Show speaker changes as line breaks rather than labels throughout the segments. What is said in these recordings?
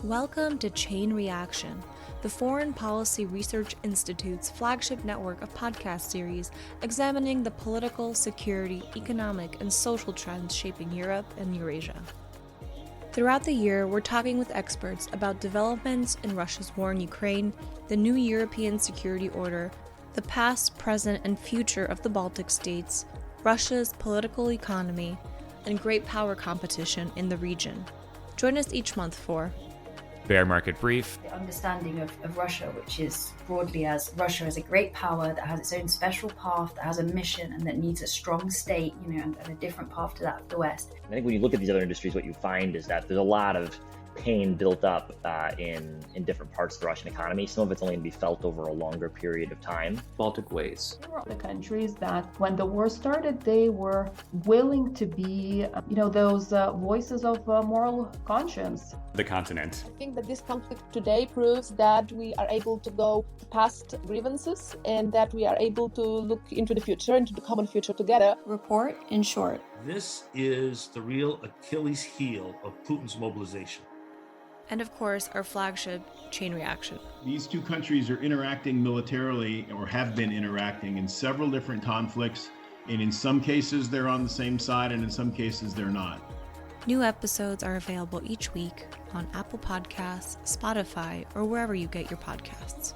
Welcome to Chain Reaction, the Foreign Policy Research Institute's flagship network of podcast series examining the political, security, economic, and social trends shaping Europe and Eurasia. Throughout the year, we're talking with experts about developments in Russia's war in Ukraine, the new European security order, the past, present, and future of the Baltic states, Russia's political economy, and great power competition in the region. Join us each month for
Bear Market Brief.
The understanding of Russia, which is broadly as Russia as a great power that has its own special path, that has a mission, and that needs a strong state, and a different path to that of the West.
I think when you look at these other industries, what you find is that there's a lot of pain built up in different parts of the Russian economy. Some of it's only going to be felt over a longer period of time.
Baltic ways.
There were the countries that when the war started, they were willing to be, those voices of moral conscience.
The continent.
I think that this conflict today proves that we are able to go past grievances and that we are able to look into the future, into the common future together.
Report in short.
This is the real Achilles heel of Putin's mobilization.
And of course, our flagship, Chain Reaction.
These two countries are interacting militarily or have been interacting in several different conflicts. And in some cases, they're on the same side, and in some cases, they're not.
New episodes are available each week on Apple Podcasts, Spotify, or wherever you get your podcasts.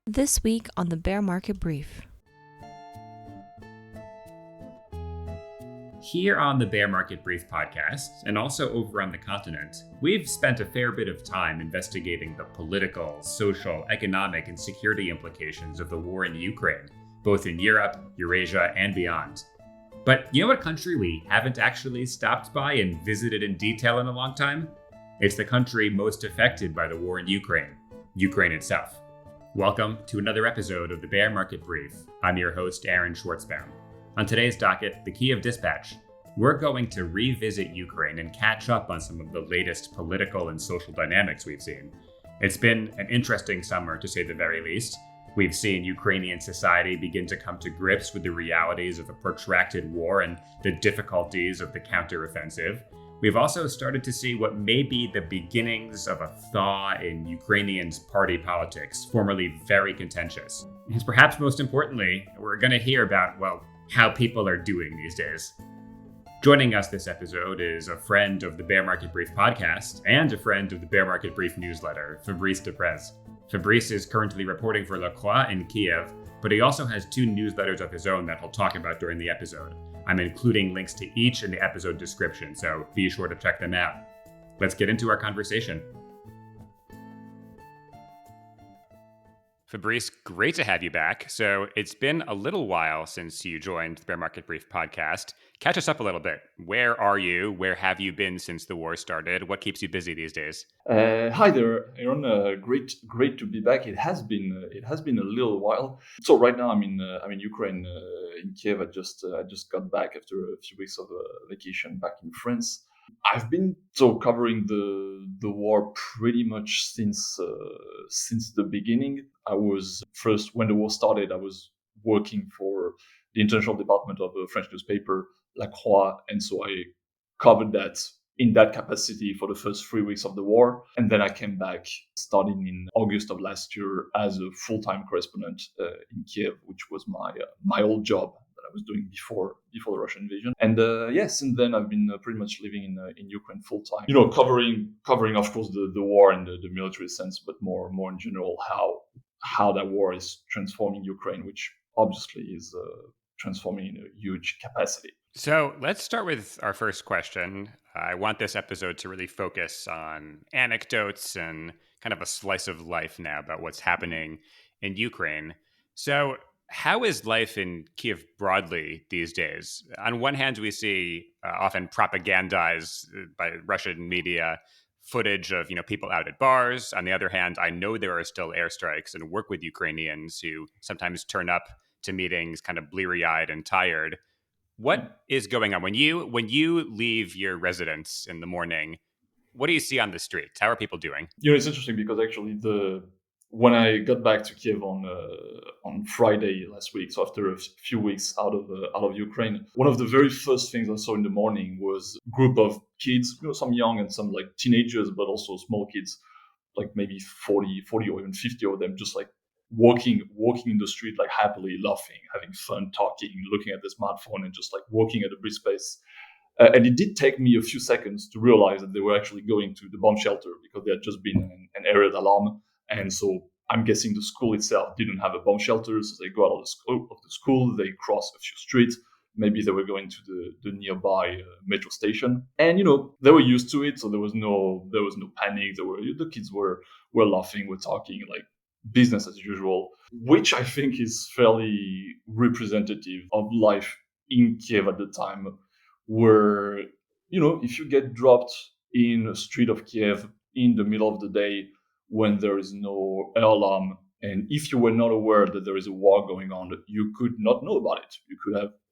This week on the Bear Market Brief.
Here on the Bear Market Brief podcast, and also over on the continent, we've spent a fair bit of time investigating the political, social, economic, and security implications of the war in Ukraine, both in Europe, Eurasia, and beyond. But you know what country we haven't actually stopped by and visited in detail in a long time? It's the country most affected by the war in Ukraine, Ukraine itself. Welcome to another episode of the Bear Market Brief. I'm your host, Aaron Schwartzbaum. On today's docket, the Kyiv Dispatch, we're going to revisit Ukraine and catch up on some of the latest political and social dynamics we've seen. It's been an interesting summer, to say the very least. We've seen Ukrainian society begin to come to grips with the realities of a protracted war and the difficulties of the counteroffensive. We've also started to see what may be the beginnings of a thaw in Ukrainians' party politics, formerly very contentious. And perhaps most importantly, we're going to hear about, how people are doing these days. Joining us this episode is a friend of the Bear Market Brief podcast and a friend of the Bear Market Brief newsletter, Fabrice Deprez. Fabrice is currently reporting for La Croix in Kyiv, but he also has two newsletters of his own that he'll talk about during the episode. I'm including links to each in the episode description, so be sure to check them out. Let's get into our conversation. Fabrice, great to have you back. So it's been a little while since you joined the Bear Market Brief podcast. Catch us up a little bit. Where are you? Where have you been since the war started? What keeps you busy these days?
Hi there, Aaron. Great to be back. It has been a little while. So right now I'm in Ukraine, in Kyiv. I just got back after a few weeks of vacation back in France. I've been covering the war pretty much since the beginning. I was first, when the war started, I was working for the international department of a French newspaper, La Croix, and so I covered that in that capacity for the first 3 weeks of the war. And then I came back starting in August of last year as a full-time correspondent in Kyiv, which was my old job I was doing before the Russian invasion. And since then I've been pretty much living in Ukraine full time. Covering of course the war in the military sense, but more in general how that war is transforming Ukraine, which obviously is transforming in a huge capacity.
So let's start with our first question. I want this episode to really focus on anecdotes and kind of a slice of life now about what's happening in Ukraine. So how is life in Kyiv broadly these days? On one hand, we see often propagandized by Russian media footage of people out at bars. On the other hand, I know there are still airstrikes and work with Ukrainians who sometimes turn up to meetings kind of bleary-eyed and tired. What is going on when you leave your residence in the morning? What do you see on the streets? How are people doing?
It's interesting because actually when I got back to Kyiv on Friday last week, so after a few weeks out of Ukraine, one of the very first things I saw in the morning was a group of kids, some young and some like teenagers, but also small kids, like maybe 40 or even 50 of them, just like walking in the street, like happily laughing, having fun, talking, looking at the smartphone, and just like walking at a brisk pace. And it did take me a few seconds to realize that they were actually going to the bomb shelter because there had just been an area alarm. And so I'm guessing the school itself didn't have a bomb shelter. So they go out of the school, they cross a few streets. Maybe they were going to the nearby metro station. And, they were used to it. So there was no panic. The kids were laughing, were talking, like business as usual, which I think is fairly representative of life in Kiev at the time, where, if you get dropped in a street of Kiev in the middle of the day when there is no air alarm, and if you were not aware that there is a war going on, you could not know about it.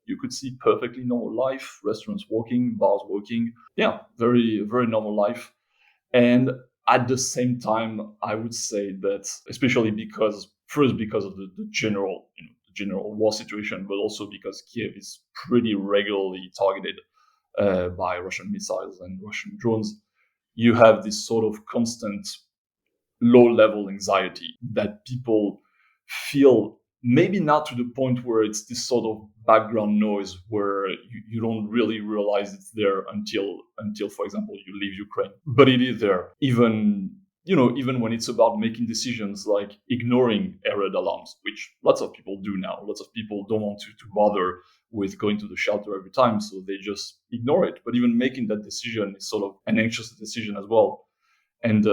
You could see perfectly normal life, restaurants working, bars working. Yeah, very, very normal life. And at the same time, I would say that, especially because of the general war situation, but also because Kiev is pretty regularly targeted by Russian missiles and Russian drones, you have this sort of constant low-level anxiety that people feel, maybe not to the point where it's this sort of background noise where you don't really realize it's there until, for example, you leave Ukraine. But it is there, even when it's about making decisions like ignoring air raid alarms, which lots of people do now. Lots of people don't want to bother with going to the shelter every time, so they just ignore it. But even making that decision is sort of an anxious decision as well. And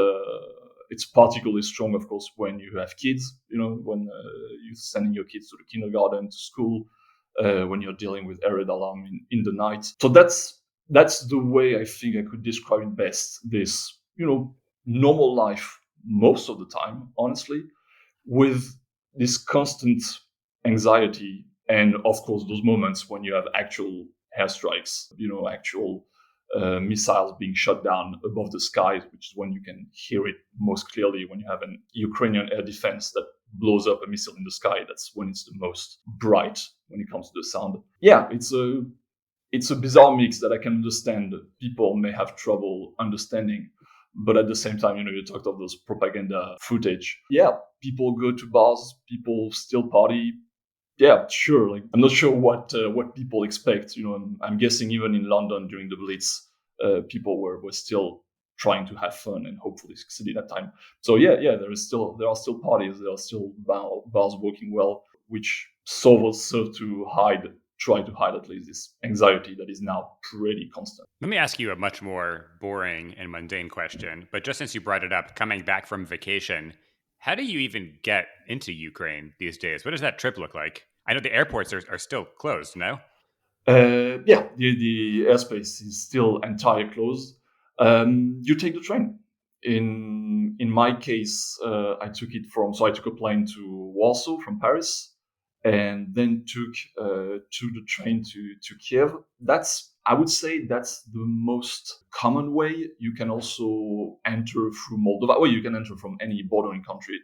it's particularly strong, of course, when you have kids, when you're sending your kids to the kindergarten, to school, when you're dealing with air raid alarm in the night. So that's the way I think I could describe it best. This, normal life most of the time, honestly, with this constant anxiety. And of course, those moments when you have actual airstrikes, actual missiles being shot down above the skies, which is when you can hear it most clearly. When you have an Ukrainian air defense that blows up a missile in the sky, that's when it's the most bright when it comes to the sound. Yeah, it's a bizarre mix that I can understand people may have trouble understanding. But at the same time, you talked of those propaganda footage. Yeah, people go to bars, people still party. Yeah, sure. Like, I'm not sure what people expect. I'm guessing even in London during the Blitz, people were still trying to have fun and hopefully succeed at that time. So yeah, there are still parties, there are still bars working well, which serve to try to hide at least this anxiety that is now pretty constant.
Let me ask you a much more boring and mundane question, but just since you brought it up, coming back from vacation, how do you even get into Ukraine these days? What does that trip look like? I know the airports are still closed, no?
Yeah, the airspace is still entirely closed. You take the train. In my case, I took a plane to Warsaw from Paris, and then took the train to Kiev. I would say that's the most common way. You can also enter through Moldova. Well, you can enter from any bordering country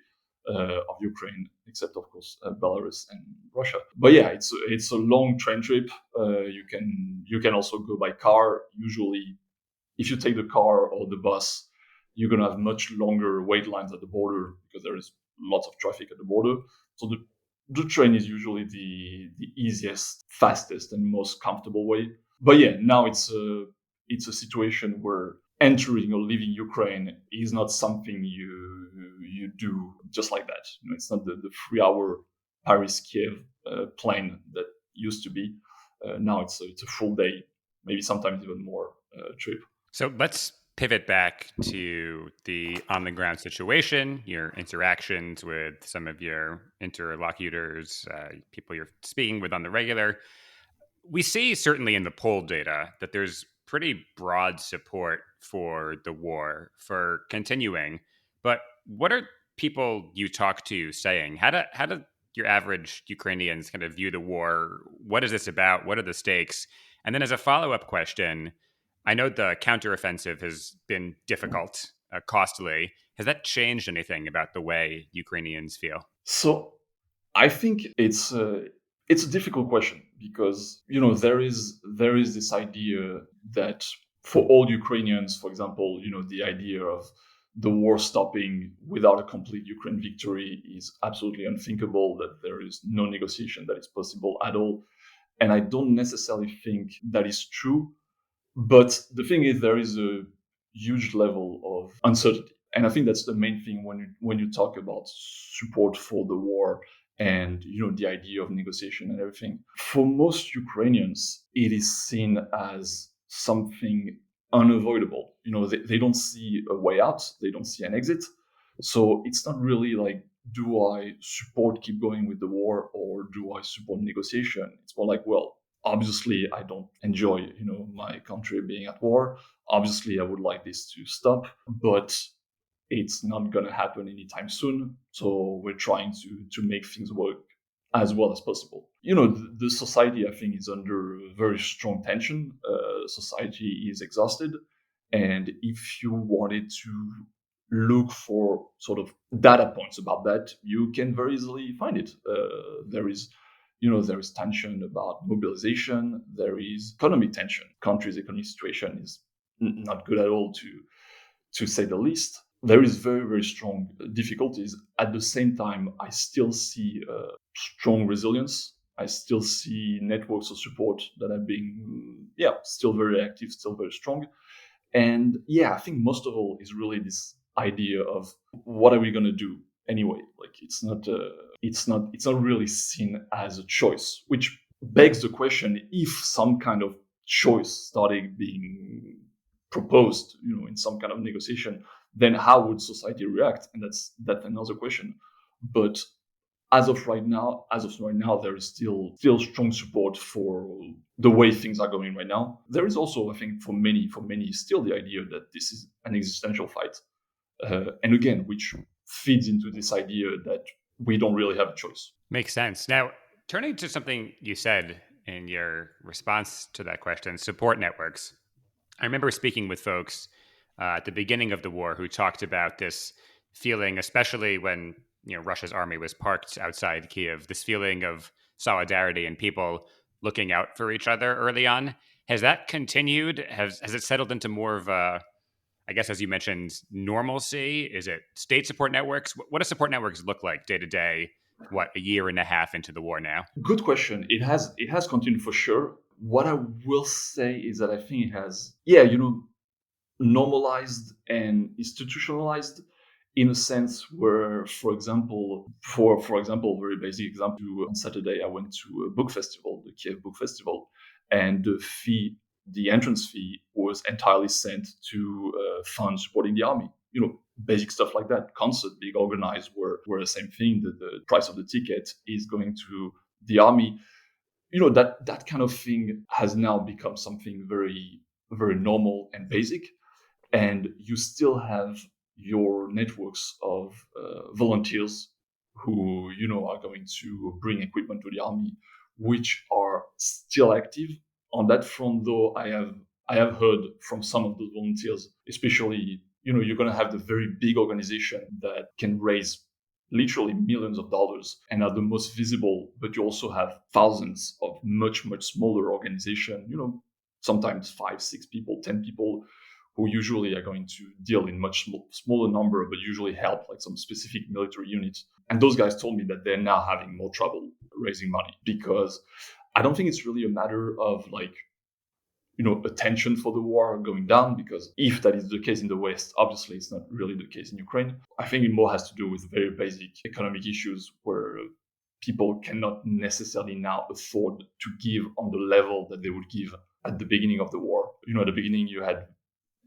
of Ukraine, except of course Belarus and Russia. But yeah, it's a long train trip. You can also go by car. Usually, if you take the car or the bus, you're gonna have much longer wait lines at the border because there is lots of traffic at the border. So the train is usually the easiest, fastest, and most comfortable way. But yeah, now it's a situation where entering or leaving Ukraine is not something you do just like that. It's not the 3-hour Paris-Kiev plane that used to be. Now it's a full day, maybe sometimes even more trip.
So let's pivot back to the on-the-ground situation, your interactions with some of your interlocutors, people you're speaking with on the regular. We see certainly in the poll data that there's pretty broad support for the war, for continuing. But what are people you talk to saying? How do your average Ukrainians kind of view the war? What is this about? What are the stakes? And then as a follow-up question, I know the counteroffensive has been difficult, costly. Has that changed anything about the way Ukrainians feel?
So I think it's a difficult question because there is this idea that for all Ukrainians, for example, the idea of the war stopping without a complete Ukraine victory is absolutely unthinkable. That there is no negotiation that is possible at all, and I don't necessarily think that is true. But the thing is, there is a huge level of uncertainty, and I think that's the main thing when you talk about support for the war and the idea of negotiation and everything. For most Ukrainians, it is seen as something unavoidable. They don't see a way out, they don't see an exit. So it's not really like, do I support keep going with the war or do I support negotiation? It's more like, well, obviously I don't enjoy my country being at war. Obviously I would like this to stop, but it's not going to happen anytime soon. So we're trying to make things work as well as possible. The society, I think, is under very strong tension. Society is exhausted, and if you wanted to look for sort of data points about that, you can very easily find it. There is tension about mobilization. There is economic tension. Country's economic situation is not good at all, to say the least. There is very, very strong difficulties. At the same time, I still see strong resilience. I still see networks of support that are being, still very active, still very strong. And I think most of all is really this idea of what are we going to do anyway? Like it's not really seen as a choice, which begs the question: if some kind of choice started being proposed, in some kind of negotiation, then how would society react? And that's another question. But as of right now, there is still strong support for the way things are going right now. There is also, I think, for many, still the idea that this is an existential fight, and again, which feeds into this idea that we don't really have a choice.
Makes sense. Now, turning to something you said in your response to that question, support networks. I remember speaking with folks at the beginning of the war who talked about this feeling, especially when Russia's army was parked outside Kyiv, this feeling of solidarity and people looking out for each other early on. Has that continued? Has it settled into more of a, I guess, as you mentioned, normalcy? Is it state support networks? What do support networks look like day to day? A year and a half into the war now?
Good question. It has continued for sure. What I will say is that I think it has, normalized and institutionalized in a sense where, for example, very basic example, on Saturday I went to a book festival, the Kyiv Book Festival, and the entrance fee was entirely sent to fund supporting the army. Basic stuff like that. Concert being organized were the same thing. The price of the ticket is going to the army. That kind of thing has now become something very, very normal and basic. And you still have your networks of volunteers who are going to bring equipment to the army, which are still active. On that front, though, I have heard from some of those volunteers, especially you're going to have the very big organization that can raise literally millions of dollars and are the most visible, but you also have thousands of much, much smaller organizations, sometimes 5, 6 people, 10 people, who usually are going to deal in much smaller number, but usually help like some specific military units. And those guys told me that they're now having more trouble raising money, because I don't think it's really a matter of attention for the war going down, because if that is the case in the West, obviously it's not really the case in Ukraine. I think it more has to do with very basic economic issues where people cannot necessarily now afford to give on the level that they would give at the beginning of the war. At the beginning you had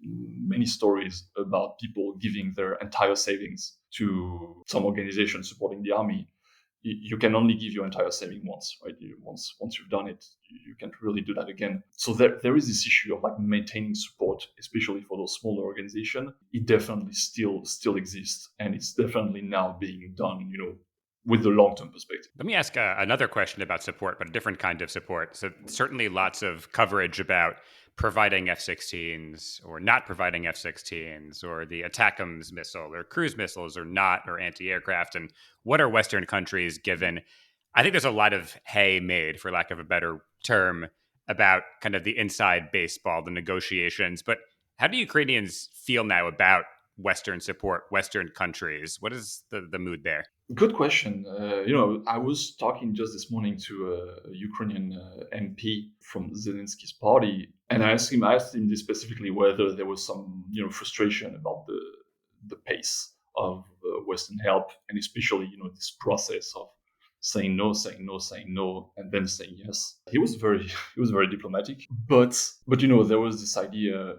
many stories about people giving their entire savings to some organization supporting the army. You can only give your entire saving once, right? Once you've done it, you can't really do that again. So there is this issue of like maintaining support, especially for those smaller organizations. It definitely still exists, and it's definitely now being done, with the long-term perspective.
Let me ask another question about support, but a different kind of support. So certainly lots of coverage about providing F-16s or not providing F-16s, or the ATACMS missile or cruise missiles or not, or anti-aircraft, and what are Western countries given? I think there's a lot of hay made, for lack of a better term, about kind of the inside baseball, the negotiations. But how do Ukrainians feel now about Western support, Western countries? What is the mood there?
Good question. I was talking just this morning to a Ukrainian MP from Zelensky's party, and I asked him this specifically, whether there was some, frustration about the pace of Western help, and especially, this process of saying no, saying no, saying no, and then saying yes. He was very diplomatic, but there was this idea.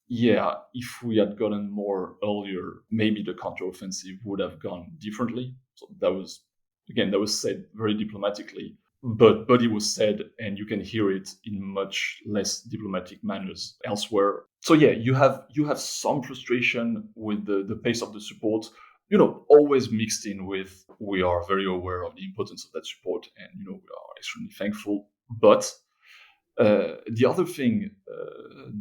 Yeah, if we had gotten more earlier, maybe the counteroffensive would have gone differently. So that was said very diplomatically, but it was said, and you can hear it in much less diplomatic manners elsewhere. So yeah, you have some frustration with the pace of the support, always mixed in with, we are very aware of the importance of that support, and we are extremely thankful. But the other thing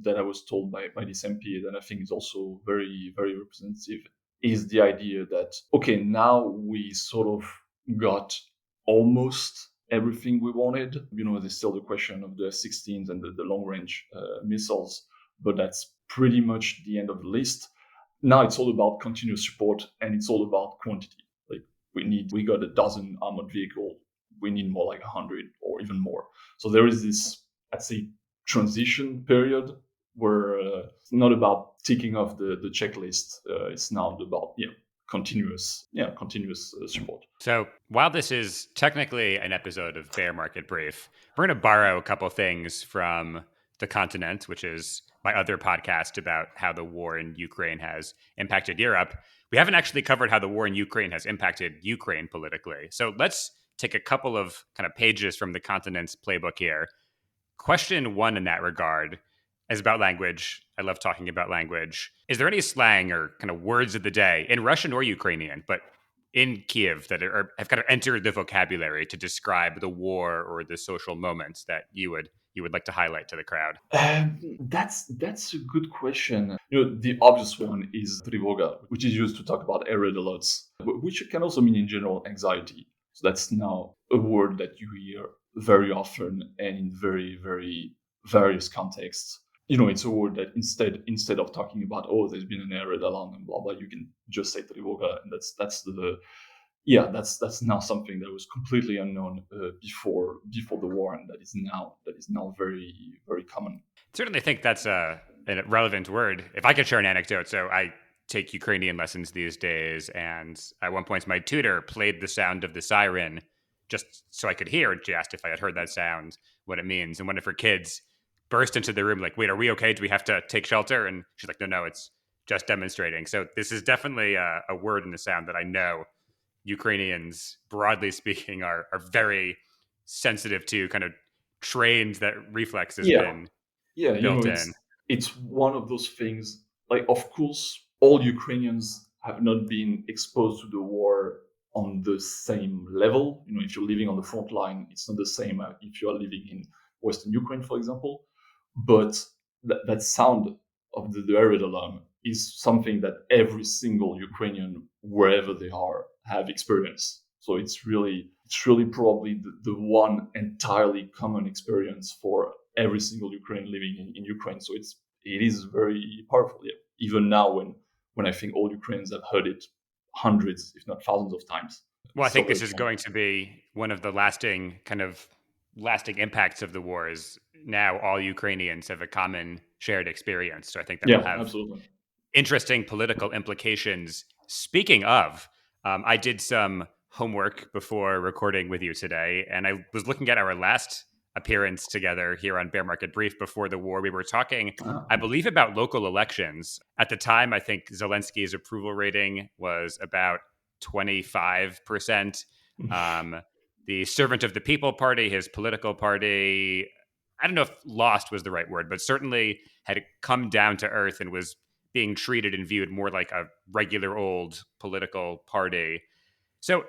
that I was told by this MP that I think is also very, very representative is the idea that, okay, now we sort of got almost everything we wanted. There's still the question of the F-16s and the long-range missiles, but that's pretty much the end of the list. Now it's all about continuous support, and it's all about quantity. Like, we got a dozen armored vehicles. We need more, like 100 or even more. So there is this, I'd say, transition period where it's not about ticking off the checklist. It's now about continuous support.
So while this is technically an episode of Bear Market Brief, we're going to borrow a couple things from The Continent, which is my other podcast about how the war in Ukraine has impacted Europe. We haven't actually covered how the war in Ukraine has impacted Ukraine politically. So let's take a couple of kind of pages from The Continent's playbook here. Question one in that regard is about language. I love talking about language. Is there any slang or kind of words of the day in Russian or Ukrainian, but in Kyiv, that have kind of entered the vocabulary to describe the war or the social moments that you would like to highlight to the crowd?
That's a good question. The obvious one is trivoga, which is used to talk about air raid alerts, which can also mean in general anxiety. So that's now a word that you hear very often and in very, very various contexts. It's a word that instead of talking about, oh, there's been an air raid alarm and blah blah, you can just say trivoga, and that's now something that was completely unknown before the war, and that is now very, very common.
I certainly think that's a relevant word. If I could share an anecdote, so I take Ukrainian lessons these days, and at one point my tutor played the sound of the siren just so I could hear, and she asked if I had heard that sound, what it means, and one of her kids burst into the room like, wait, are we okay? Do we have to take shelter? And she's like, no, it's just demonstrating. So this is definitely a word and a sound that I know Ukrainians, broadly speaking, are very sensitive to, kind of trained that reflex has been built in.
It's one of those things, like, of course, all Ukrainians have not been exposed to the war on the same level. If you're living on the front line, it's not the same if you're living in Western Ukraine, for example. But that sound of the air raid alarm is something that every single Ukrainian, wherever they are, have experienced. So it's really probably the one entirely common experience for every single Ukrainian living in Ukraine. So it is very powerful. Yeah. Even now, when I think all Ukrainians have heard it hundreds, if not thousands of times.
Well, I think this is going to be one of the lasting impacts of the war. Is now all Ukrainians have a common shared experience. So I think that will have
absolutely
interesting political implications. Speaking of, I did some homework before recording with you today, and I was looking at our last appearance together here on Bear Market Brief before the war. We were talking, I believe, about local elections. At the time, I think Zelensky's approval rating was about 25%. The Servant of the People Party, his political party, I don't know if lost was the right word, but certainly had come down to earth and was being treated and viewed more like a regular old political party. So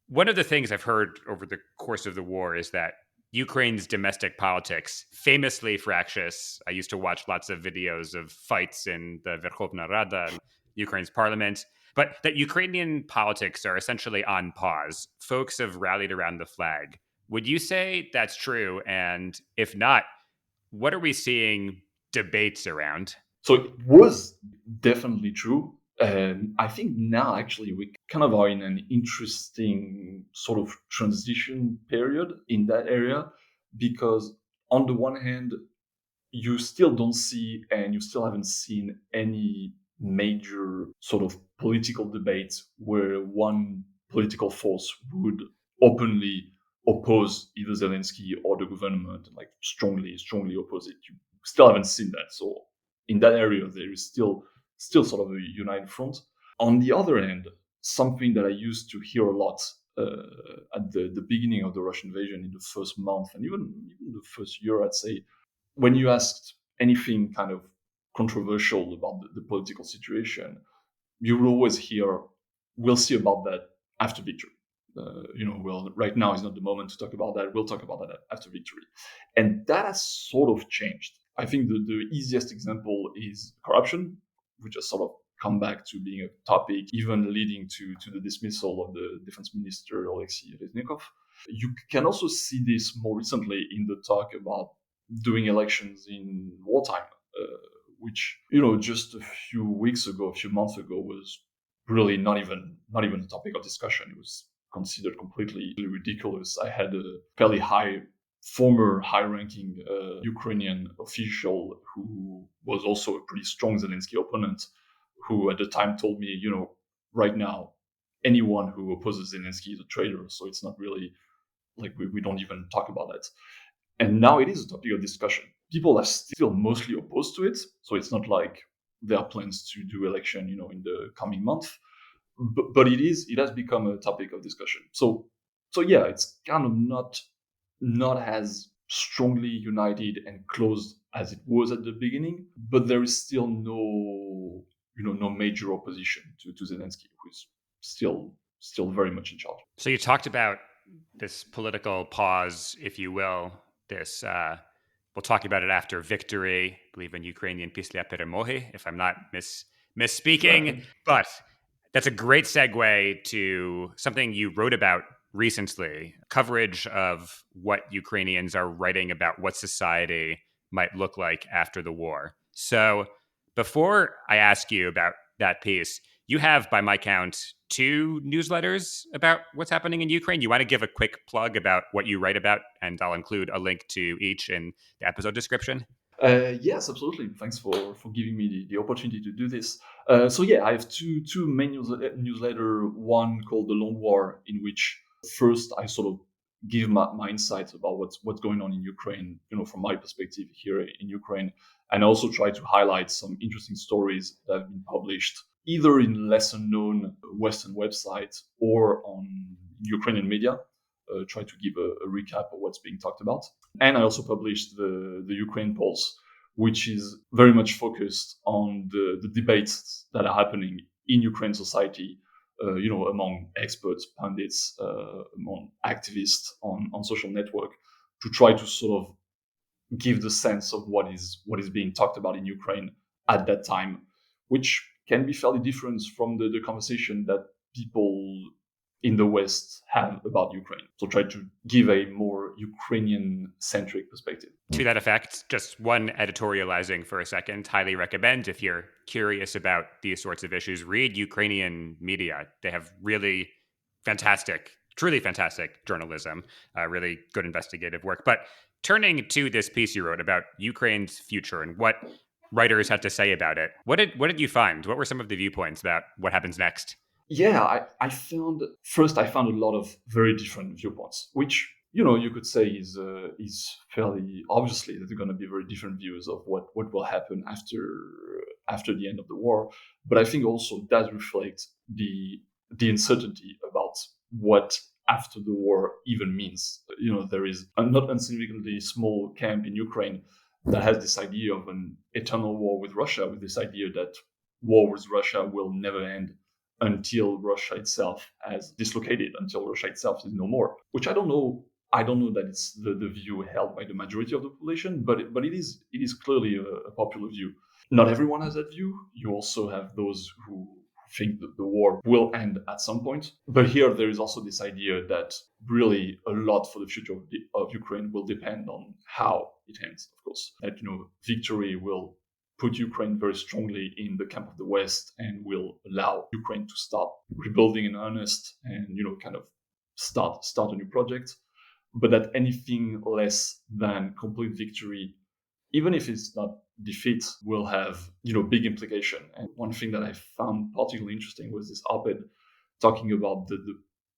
one of the things I've heard over the course of the war is that Ukraine's domestic politics, famously fractious. I used to watch lots of videos of fights in the Verkhovna Rada, Ukraine's parliament, but that Ukrainian politics are essentially on pause. Folks have rallied around the flag. Would you say that's true? And if not, what are we seeing debates around?
So it was definitely true. And I think now actually we kind of are in an interesting sort of transition period in that area, because on the one hand, you still don't see and you still haven't seen any major sort of political debates where one political force would openly oppose either Zelensky or the government, like strongly oppose it. You still haven't seen that. So in that area, there is still sort of a united front. On the other hand, something that I used to hear a lot at the beginning of the Russian invasion in the first month and even the first year, I'd say, when you asked anything kind of controversial about the political situation, you will always hear, "We'll see about that after victory." Well, right now is not the moment to talk about that. We'll talk about that after victory, and that has sort of changed. I think the easiest example is corruption, which has sort of come back to being a topic, even leading to the dismissal of the defense minister Alexei Reznikov. You can also see this more recently in the talk about doing elections in wartime, which just a few months ago was really not even a topic of discussion. It was considered completely ridiculous. I had a fairly former high-ranking Ukrainian official who was also a pretty strong Zelensky opponent, who at the time told me, right now, anyone who opposes Zelensky is a traitor. So it's not really like we don't even talk about that. And now it is a topic of discussion. People are still mostly opposed to it. So it's not like there are plans to do election, in the coming month. But it has become a topic of discussion. So yeah, it's kind of not as strongly united and closed as it was at the beginning, but there is still no major opposition to Zelensky, who is still very much in charge.
So you talked about this political pause, if you will. This we'll talk about it after victory. I believe in Ukrainian "Pісля перемоги," if I'm not misspeaking. But that's a great segue to something you wrote about recently, coverage of what Ukrainians are writing about what society might look like after the war. So before I ask you about that piece, you have, by my count, 2 newsletters about what's happening in Ukraine. You want to give a quick plug about what you write about, and I'll include a link to each in the episode description.
Yes, absolutely. Thanks for giving me the opportunity to do this. So yeah, I have two main newsletter. One called The Long War, in which first I sort of give my insights about what's going on in Ukraine, from my perspective here in Ukraine, and also try to highlight some interesting stories that have been published either in lesser known Western websites or on Ukrainian media. Try to give a recap of what's being talked about. And I also published the Ukraine Pulse, which is very much focused on the debates that are happening in Ukraine society, among experts, pundits, among activists on social network, to try to sort of give the sense of what is being talked about in Ukraine at that time, which can be fairly different from the conversation that people in the West have about Ukraine. So try to give a more Ukrainian-centric perspective.
To that effect, just one editorializing for a second, highly recommend if you're curious about these sorts of issues, read Ukrainian media. They have really fantastic, truly fantastic journalism, really good investigative work. But turning to this piece you wrote about Ukraine's future and what writers had to say about it, what did you find? What were some of the viewpoints about what happens next?
Yeah, I found a lot of very different viewpoints, which you could say is fairly obviously that there are going to be very different views of what will happen after the end of the war. But I think also does reflect the uncertainty about what after the war even means. There is a not insignificantly small camp in Ukraine that has this idea of an eternal war with Russia, with this idea that war with Russia will never end until Russia itself has dislocated, until Russia itself is no more, which I don't know I don't know that it's the view held by the majority of the population, but it is clearly a popular view. Not everyone has that view. You also have those who think that the war will end at some point. But here there is also this idea that really a lot for the future of Ukraine will depend on how it ends, of course. That, victory will put Ukraine very strongly in the camp of the West and will allow Ukraine to start rebuilding in earnest and, kind of start a new project. But that anything less than complete victory, even if it's not defeat, will have, big implication. And one thing that I found particularly interesting was this op-ed talking about the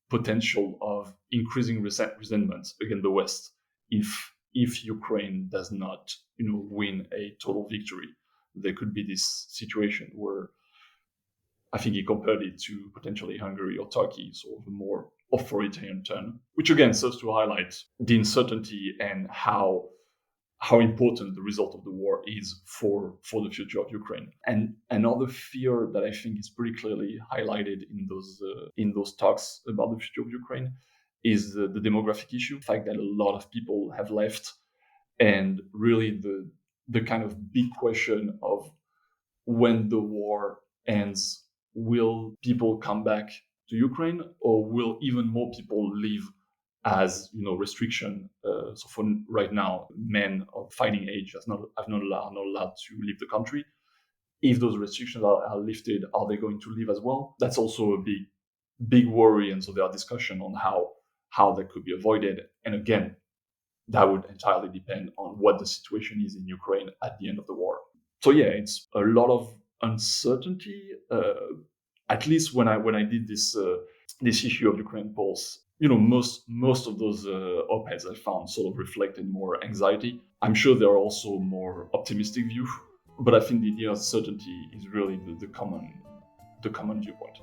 potential of increasing resentment against the West if Ukraine does not, win a total victory. There could be this situation where I think he compared it to potentially Hungary or Turkey, sort of a more authoritarian turn, which again serves to highlight the uncertainty and how important the result of the war is for the future of Ukraine. And another fear that I think is pretty clearly highlighted in those talks about the future of Ukraine is the demographic issue, the fact that a lot of people have left, and really the kind of big question of when the war ends, will people come back to Ukraine, or will even more people leave as restriction? So for right now, men of fighting age are not allowed to leave the country. If those restrictions are lifted, are they going to leave as well? That's also a big worry, and so there are discussions on how that could be avoided. And again, that would entirely depend on what the situation is in Ukraine at the end of the war. So yeah, it's a lot of uncertainty. At least when I did this issue of Ukraine Pulse, most of those op-eds I found sort of reflected more anxiety. I'm sure there are also more optimistic views, but I think the uncertainty is really the common viewpoint.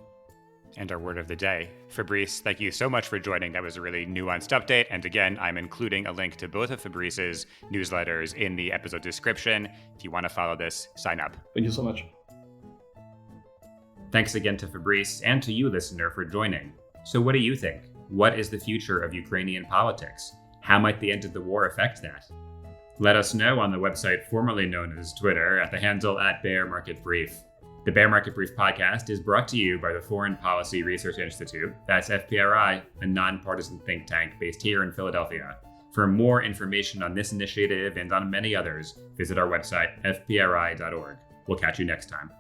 And our word of the day. Fabrice, thank you so much for joining. That was a really nuanced update. And again, I'm including a link to both of Fabrice's newsletters in the episode description. If you want to follow this, sign up.
Thank you so much.
Thanks again to Fabrice and to you, listener, for joining. So what do you think? What is the future of Ukrainian politics? How might the end of the war affect that? Let us know on the website formerly known as Twitter at the handle @BearMarketBrief. The Bear Market Brief podcast is brought to you by the Foreign Policy Research Institute. That's FPRI, a nonpartisan think tank based here in Philadelphia. For more information on this initiative and on many others, visit our website, fpri.org. We'll catch you next time.